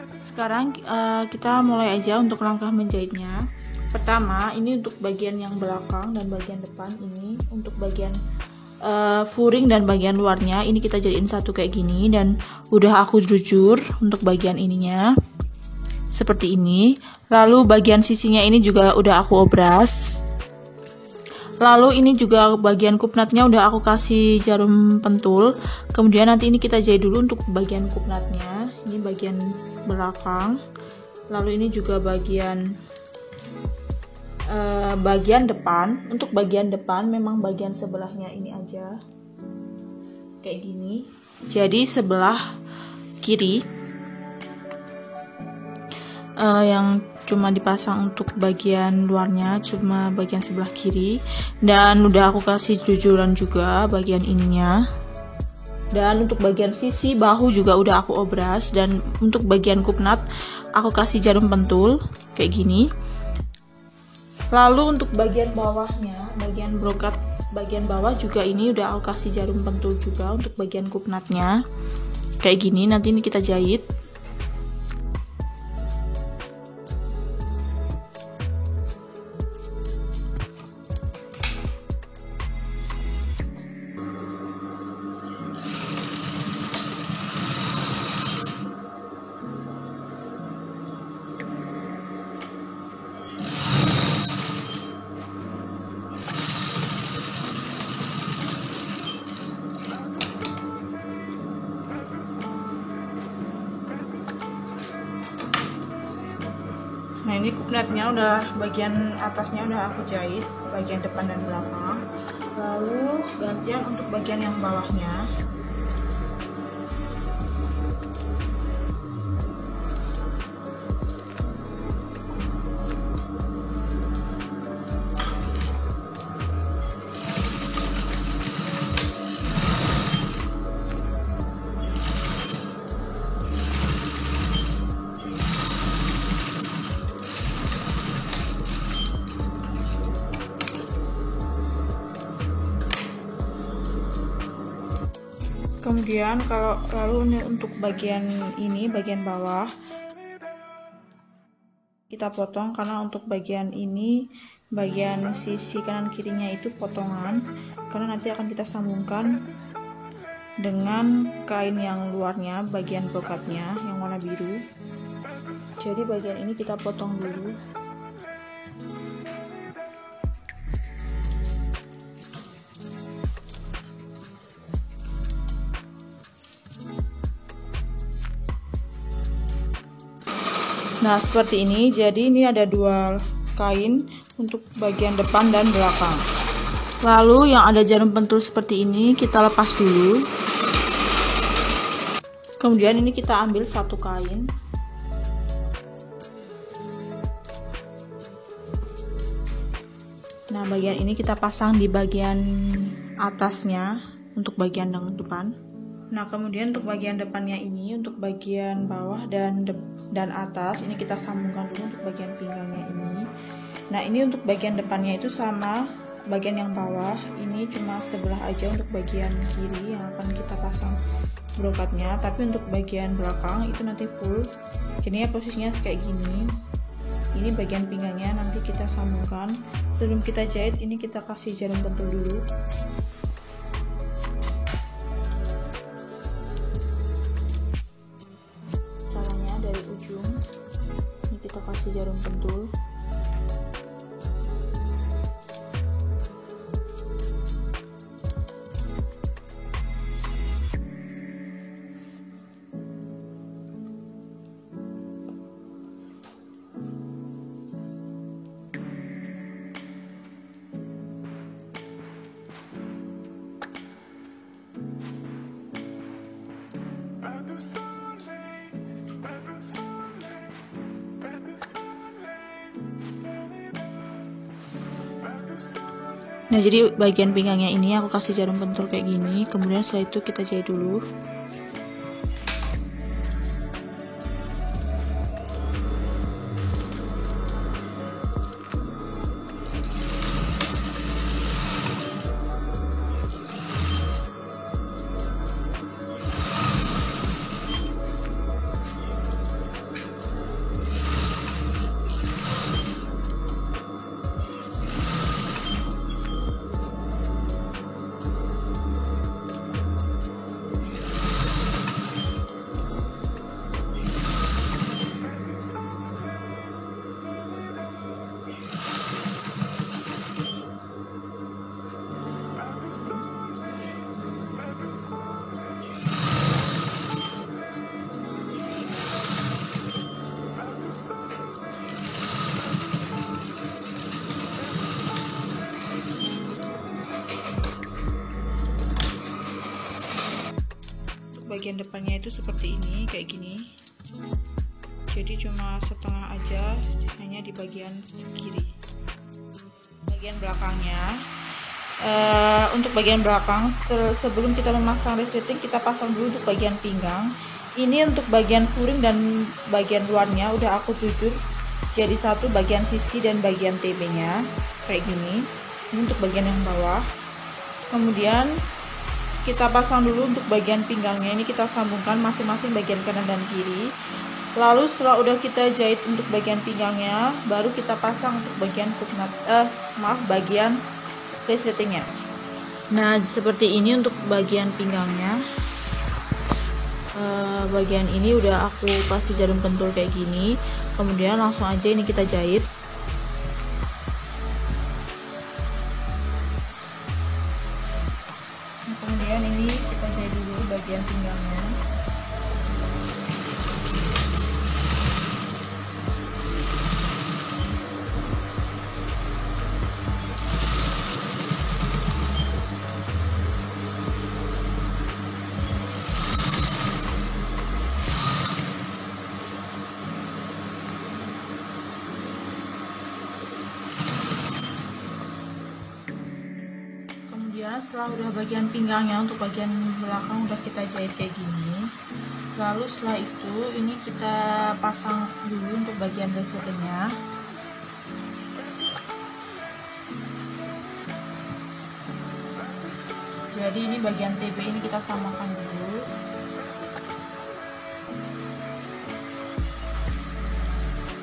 Sekarang kita mulai aja untuk langkah menjahitnya. Pertama, ini untuk bagian yang belakang dan bagian depan. Ini untuk bagian furing dan bagian luarnya ini kita jadiin satu kayak gini, dan udah aku jujur untuk bagian ininya seperti ini. Lalu bagian sisinya ini juga udah aku obras. Lalu ini juga bagian kupnatnya udah aku kasih jarum pentul. Kemudian nanti ini kita jahit dulu untuk bagian kupnatnya. Ini bagian belakang. Lalu ini juga bagian depan. Untuk bagian depan memang bagian sebelahnya ini aja kayak gini. Jadi sebelah kiri yang cuma dipasang untuk bagian luarnya, cuma bagian sebelah kiri, dan udah aku kasih jujuran juga bagian ininya. Dan untuk bagian sisi bahu juga udah aku obras, dan untuk bagian kupnat aku kasih jarum pentul kayak gini. Lalu untuk bagian bawahnya, bagian brokat bagian bawah juga ini udah aku kasih jarum pentul juga untuk bagian kupnatnya kayak gini. Nanti ini kita jahit. Nah, ini kupnatnya udah bagian atasnya udah aku jahit, bagian depan dan belakang. Lalu gantian untuk bagian yang bawahnya. Kemudian lalu untuk bagian ini, bagian bawah kita potong, karena untuk bagian ini, bagian sisi kanan kirinya itu potongan, karena nanti akan kita sambungkan dengan kain yang luarnya, bagian brokatnya yang warna biru. Jadi bagian ini kita potong dulu. Nah, seperti ini. Jadi ini ada dua kain untuk bagian depan dan belakang. Lalu yang ada jarum pentul seperti ini kita lepas dulu. Kemudian ini kita ambil satu kain. Nah, bagian ini kita pasang di bagian atasnya untuk bagian yang depan. Nah, kemudian untuk bagian depannya ini, untuk bagian bawah dan atas ini kita sambungkan dulu untuk bagian pinggangnya ini. Nah, ini untuk bagian depannya itu sama bagian yang bawah, ini cuma sebelah aja untuk bagian kiri yang akan kita pasang brokatnya, tapi untuk bagian belakang itu nanti full. Jadinya posisinya kayak gini. Ini bagian pinggangnya nanti kita sambungkan. Sebelum kita jahit, ini kita kasih jarum pentul dulu. Ini kita kasih jarum pentul. Nah, jadi bagian pinggangnya ini aku kasih jarum pentul kayak gini. Kemudian setelah itu kita jahit dulu. bagian depannya itu seperti ini, kayak gini. Jadi cuma setengah aja, hanya di bagian kiri. Bagian belakangnya, untuk bagian belakang sebelum kita memasang resleting, kita pasang dulu untuk bagian pinggang. Ini untuk bagian furing dan bagian luarnya udah aku jujur jadi satu, bagian sisi dan bagian TB nya kayak gini. Ini untuk bagian yang bawah. Kemudian kita pasang dulu untuk bagian pinggangnya, ini kita sambungkan masing-masing bagian kanan dan kiri. Lalu setelah udah kita jahit untuk bagian pinggangnya, baru kita pasang untuk bagian bagian resletingnya. Nah seperti ini untuk bagian pinggangnya. Bagian ini udah aku kasih jarum pentul kayak gini. Kemudian langsung aja ini kita jahit. Kemudian ini kita jahit dulu bagian pinggangnya. Setelah udah bagian pinggangnya, untuk bagian belakang udah kita jahit kayak gini. Lalu setelah itu ini kita pasang dulu untuk bagian resletingnya. Jadi ini bagian TB ini kita samakan dulu.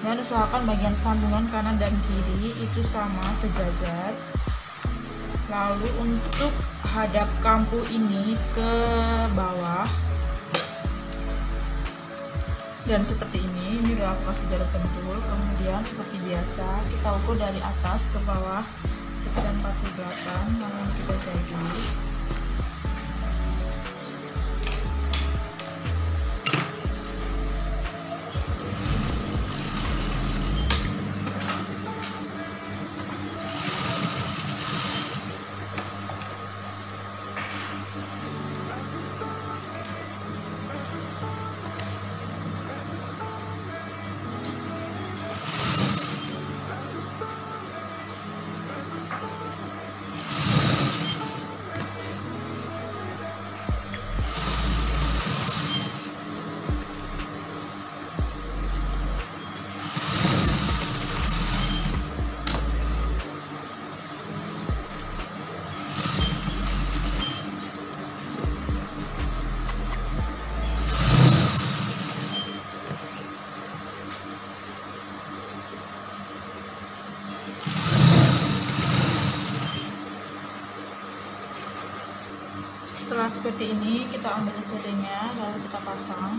Dan usahakan bagian sambungan kanan dan kiri itu sama sejajar. Lalu untuk hadap kampu ini ke bawah dan seperti ini udah aku kasih jarum pentul. Kemudian seperti biasa kita ukur dari atas ke bawah sekitar 48, lalu kita jahit dulu. Setelah seperti ini kita ambil resletingnya, lalu kita pasang.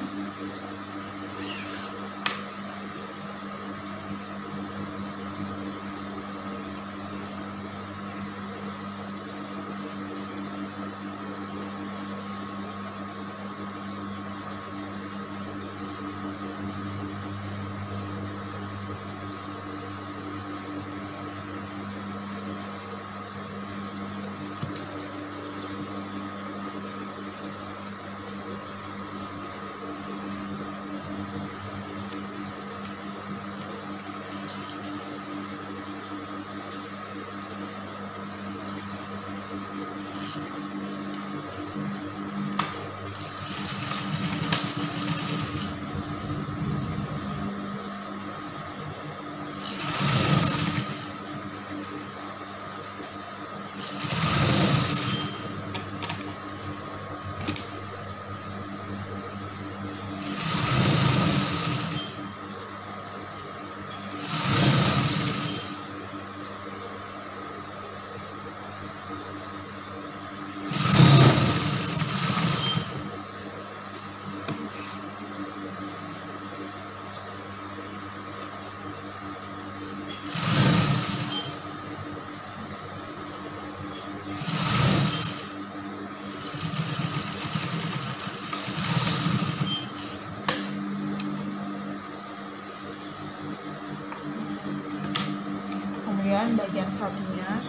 Kemudian bagian satunya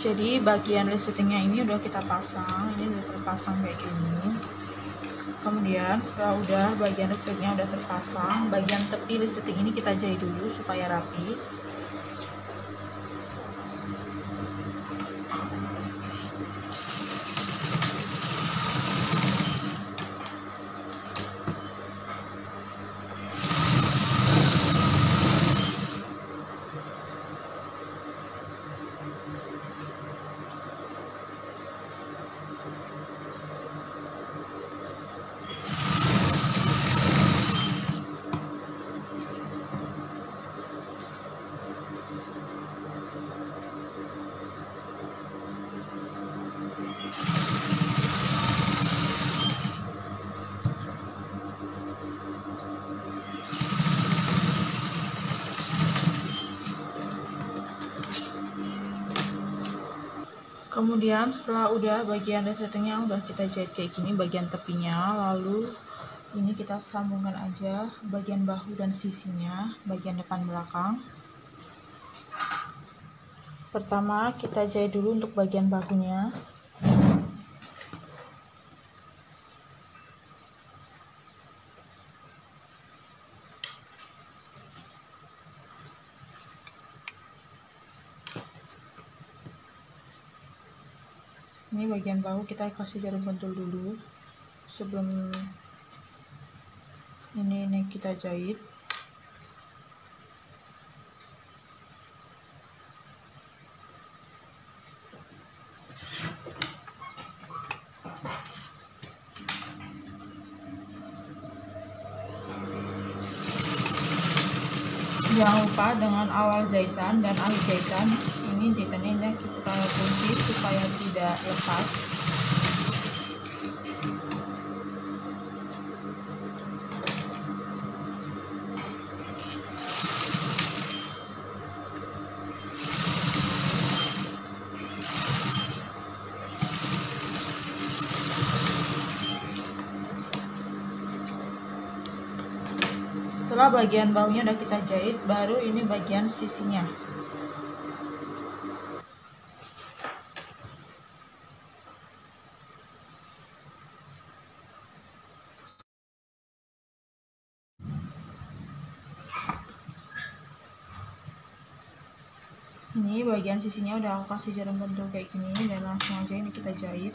Jadi bagian resletingnya ini udah kita pasang, ini udah terpasang kayak gini. Kemudian setelah udah bagian resletingnya udah terpasang, bagian tepi resleting ini kita jahit dulu supaya rapi. Kemudian setelah udah bagian resletingnya udah kita jahit kayak gini bagian tepinya, lalu ini kita sambungkan aja bagian bahu dan sisinya, bagian depan belakang. Pertama kita jahit dulu untuk bagian bahunya. Ini bagian bahu kita kasih jarum pentul dulu sebelum ini kita jahit. Jangan lupa dengan awal jahitan dan akhir jahitan, ini jahitannya kita kunci supaya tidak lepas. Setelah bagian bahunya udah kita jahit, baru ini bagian sisinya. Ini bagian sisinya udah aku kasih jarum pentul kayak gini dan langsung aja ini kita jahit.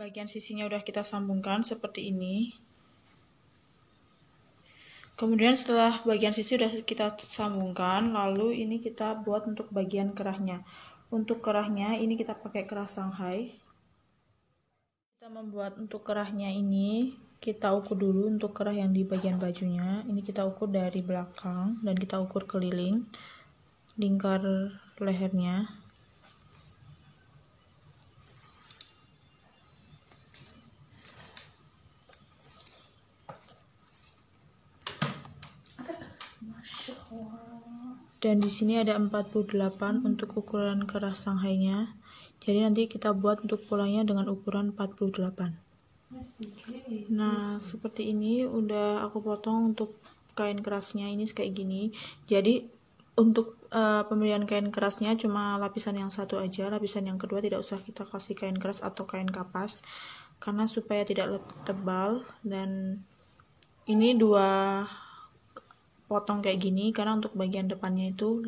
Bagian sisinya udah kita sambungkan seperti ini. Kemudian setelah bagian sisi udah kita sambungkan, lalu ini kita buat untuk bagian kerahnya. Untuk kerahnya ini kita pakai kerah Shanghai. Kita membuat untuk kerahnya ini, kita ukur dulu untuk kerah yang di bagian bajunya. Ini kita ukur dari belakang dan kita ukur keliling lingkar lehernya. Dan di sini ada 48 untuk ukuran kerah Shanghai-nya. Jadi nanti kita buat untuk polanya dengan ukuran 48. Nah, seperti ini udah aku potong untuk kain kerasnya ini kayak gini. Jadi untuk pemberian kain kerasnya cuma lapisan yang satu aja, lapisan yang kedua tidak usah kita kasih kain keras atau kain kapas karena supaya tidak tebal. Dan ini dua potong kayak gini karena untuk bagian depannya itu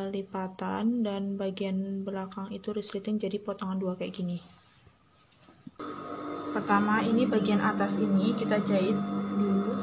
lipatan dan bagian belakang itu resleting, jadi potongan dua kayak gini. Pertama ini bagian atas ini kita jahit dulu.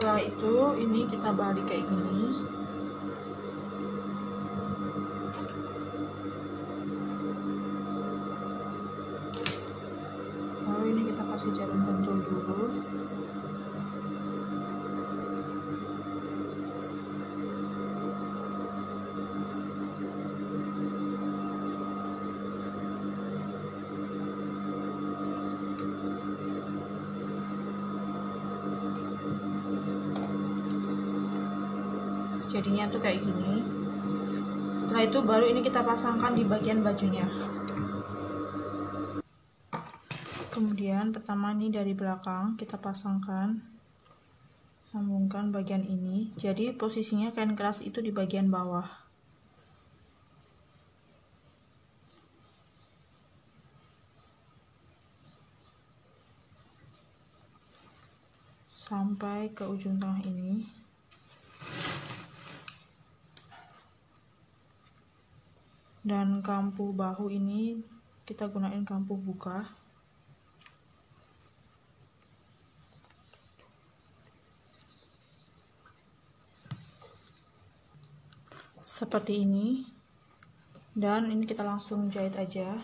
Setelah itu ini kita balik kayak gini. Lalu ini kita kasih jarum pentul dulu. Jadinya tuh kayak gini. Setelah itu baru ini kita pasangkan di bagian bajunya. Kemudian pertama ini dari belakang kita pasangkan, sambungkan bagian ini. Jadi posisinya kain keras itu di bagian bawah. Sampai ke ujung tengah ini. Dan kampu bahu ini kita gunain kampu buka. Seperti ini. Dan ini kita langsung jahit aja.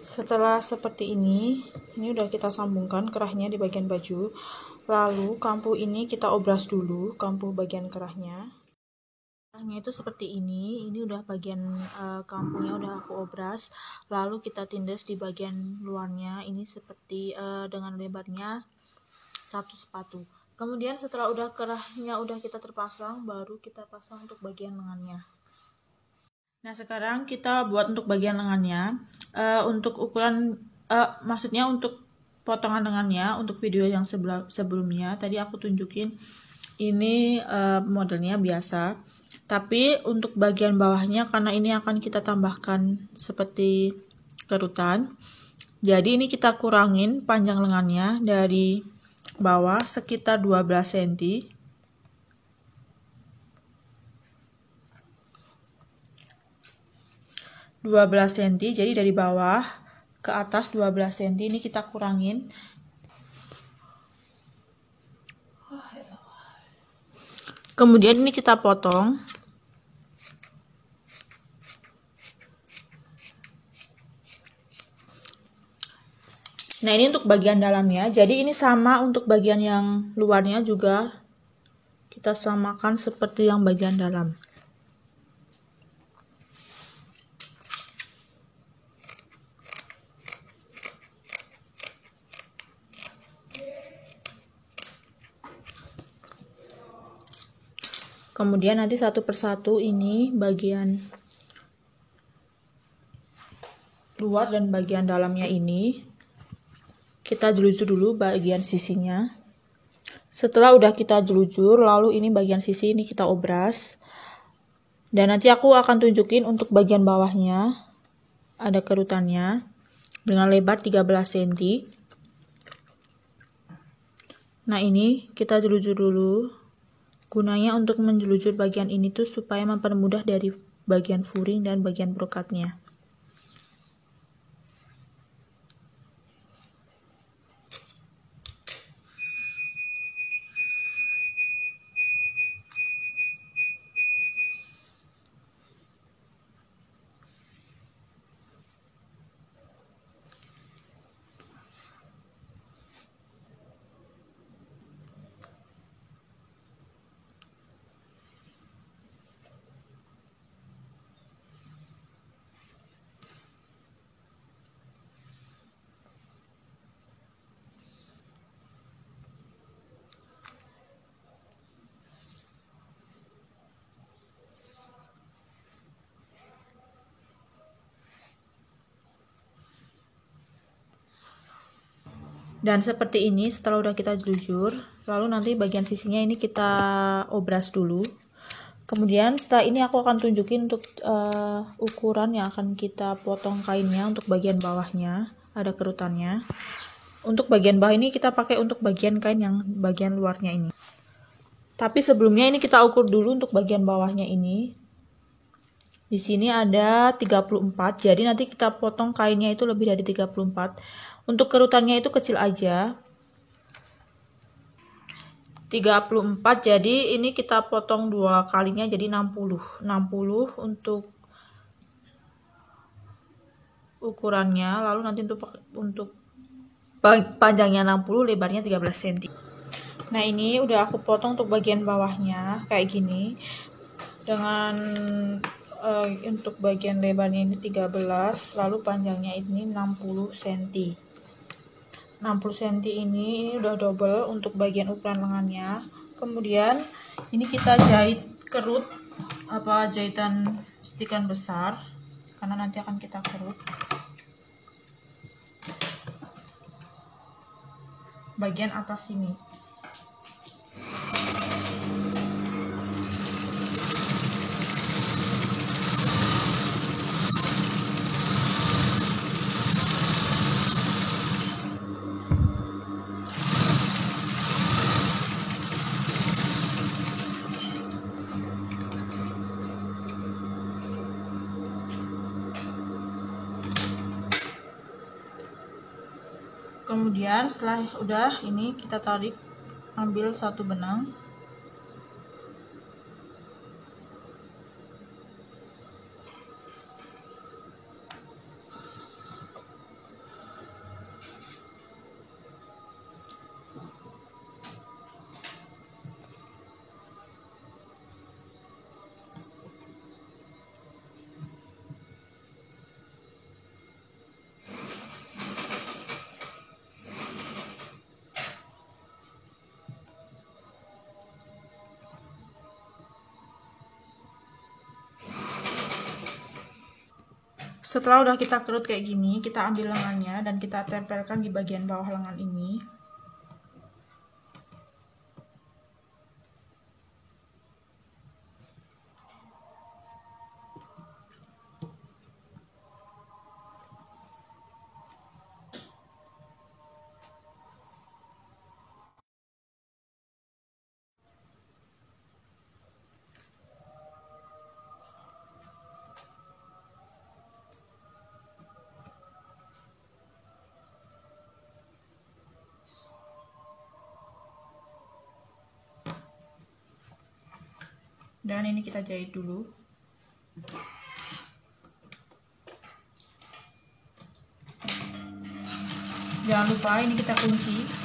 Setelah seperti ini udah kita sambungkan kerahnya di bagian baju. Lalu kampu ini kita obras dulu, kampu bagian kerahnya. Kerahnya itu seperti ini udah bagian kampunya udah aku obras. Lalu kita tindas di bagian luarnya, ini seperti dengan lebarnya 1 sepatu. Kemudian setelah udah kerahnya udah kita terpasang, baru kita pasang untuk bagian lengannya. Nah sekarang kita buat untuk bagian lengannya. Untuk ukuran maksudnya untuk potongan lengannya, untuk video yang sebelumnya tadi aku tunjukin ini modelnya biasa, tapi untuk bagian bawahnya karena ini akan kita tambahkan seperti kerutan, jadi ini kita kurangin panjang lengannya dari bawah sekitar 12 cm. Jadi dari bawah ke atas 12 cm ini kita kurangin. Kemudian ini kita potong. Nah ini untuk bagian dalamnya. Jadi ini sama untuk bagian yang luarnya juga kita samakan seperti yang bagian dalam. Kemudian nanti satu persatu ini bagian luar dan bagian dalamnya ini kita jelujur dulu bagian sisinya. Setelah udah kita jelujur, lalu ini bagian sisi ini kita obras. Dan nanti aku akan tunjukin untuk bagian bawahnya ada kerutannya dengan lebar 13 cm. Nah, ini kita jelujur dulu. Gunanya untuk menjelujur bagian ini tuh supaya mempermudah dari bagian furing dan bagian brokatnya. Dan seperti ini setelah udah kita jelujur, lalu nanti bagian sisinya ini kita obras dulu. Kemudian setelah ini aku akan tunjukin untuk ukuran yang akan kita potong kainnya untuk bagian bawahnya, ada kerutannya. Untuk bagian bawah ini kita pakai untuk bagian kain yang bagian luarnya ini. Tapi sebelumnya ini kita ukur dulu untuk bagian bawahnya ini. Di sini ada 34, jadi nanti kita potong kainnya itu lebih dari 34. Untuk kerutannya itu kecil aja. 34, jadi ini kita potong 2 kalinya jadi 60. 60 untuk ukurannya, lalu nanti untuk panjangnya 60, lebarnya 13 cm. Nah, ini udah aku potong untuk bagian bawahnya kayak gini. Dengan untuk bagian lebarnya ini 13, lalu panjangnya ini 60 cm. 60 cm ini udah double untuk bagian ukuran lengannya. Kemudian ini kita jahit kerut jahitan stikan besar karena nanti akan kita kerut bagian atas sini. Kemudian setelah udah ini kita tarik, ambil satu benang. Setelah udah kita kerut kayak gini, kita ambil lengannya dan kita tempelkan di bagian bawah lengan ini. Dan ini kita jahit dulu. Jangan lupa ini kita kunci.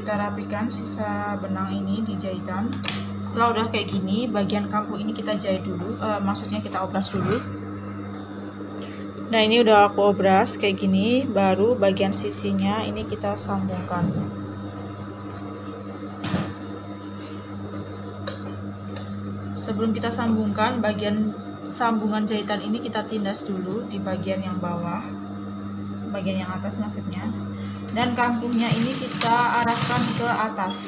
kita rapikan sisa benang ini di jahitan. Setelah udah kayak gini, bagian kampung ini kita jahit dulu, maksudnya kita obras dulu. Nah, ini udah aku obras kayak gini, baru bagian sisinya ini kita sambungkan. Sebelum kita sambungkan, bagian sambungan jahitan ini kita tindas dulu di bagian yang bawah, bagian yang atas maksudnya. Dan kampungnya ini kita arahkan ke atas.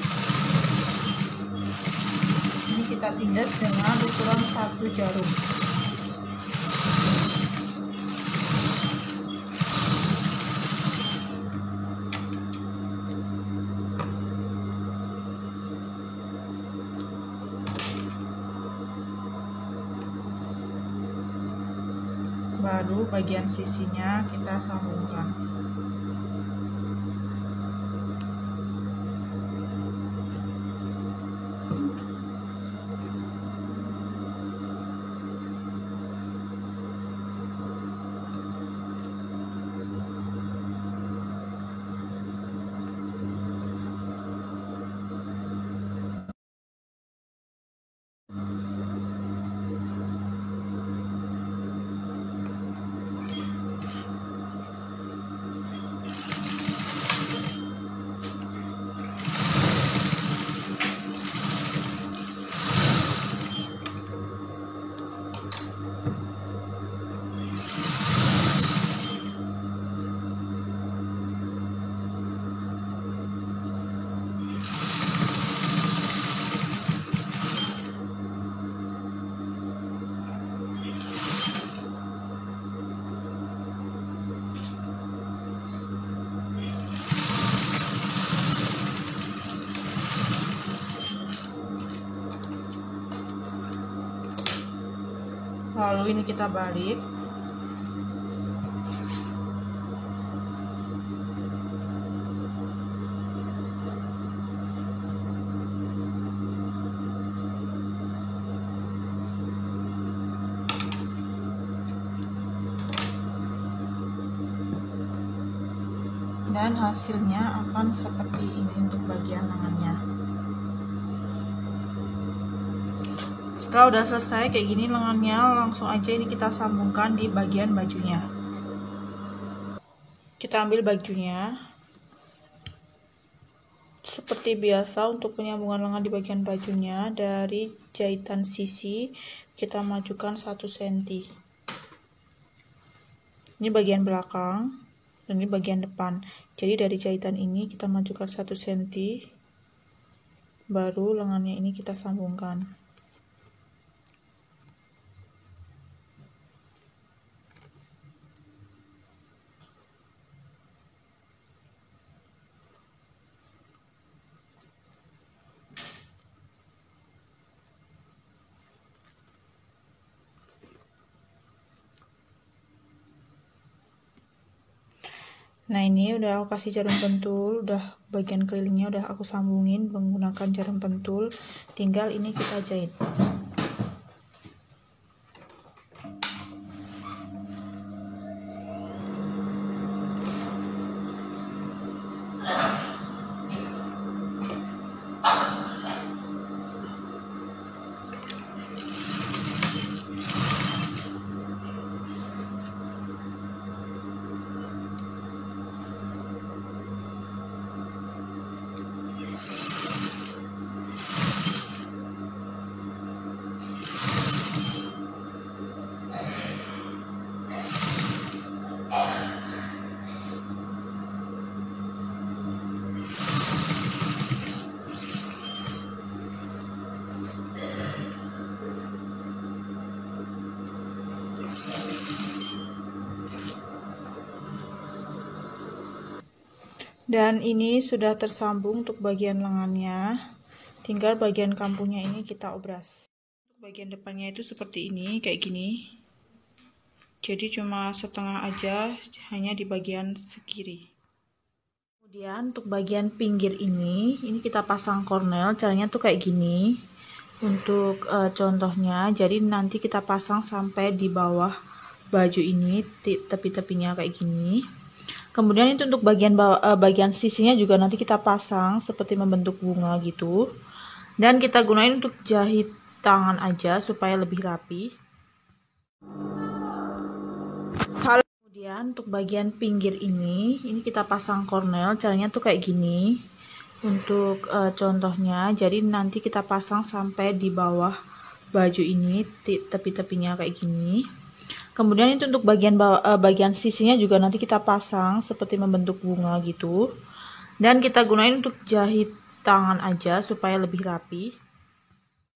Ini kita tindas dengan ukuran 1 jarum. Baru bagian sisinya kita sambungkan. Lalu ini kita balik. Dan hasilnya akan seperti ini untuk bagian lengannya. Setelah udah selesai kayak gini lengannya, langsung aja ini kita sambungkan di bagian bajunya. Kita ambil bajunya. Seperti biasa untuk penyambungan lengan di bagian bajunya, dari jahitan sisi kita majukan 1 cm. Ini bagian belakang dan ini bagian depan. Jadi dari jahitan ini kita majukan 1 cm. Baru lengannya ini kita sambungkan. Nah, ini udah aku kasih jarum pentul, udah bagian kelilingnya udah aku sambungin menggunakan jarum pentul. Tinggal ini kita jahit. Dan ini sudah tersambung untuk bagian lengannya. Tinggal bagian kampungnya ini kita obras. Bagian depannya itu seperti ini, kayak gini. Jadi cuma setengah aja, hanya di bagian sekiri. Kemudian untuk bagian pinggir ini kita pasang kornel. Caranya tuh kayak gini. Untuk contohnya, jadi nanti kita pasang sampai di bawah baju ini, tepi-tepinya kayak gini. Kemudian itu untuk bagian bagian sisinya juga nanti kita pasang seperti membentuk bunga gitu. Dan kita gunain untuk jahit tangan aja supaya lebih rapi. Kemudian untuk bagian pinggir ini kita pasang cornel. Caranya tuh kayak gini. Untuk contohnya, jadi nanti kita pasang sampai di bawah baju ini, tepi-tepinya kayak gini. Kemudian itu untuk bagian sisinya juga nanti kita pasang seperti membentuk bunga gitu. Dan kita gunain untuk jahit tangan aja supaya lebih rapi.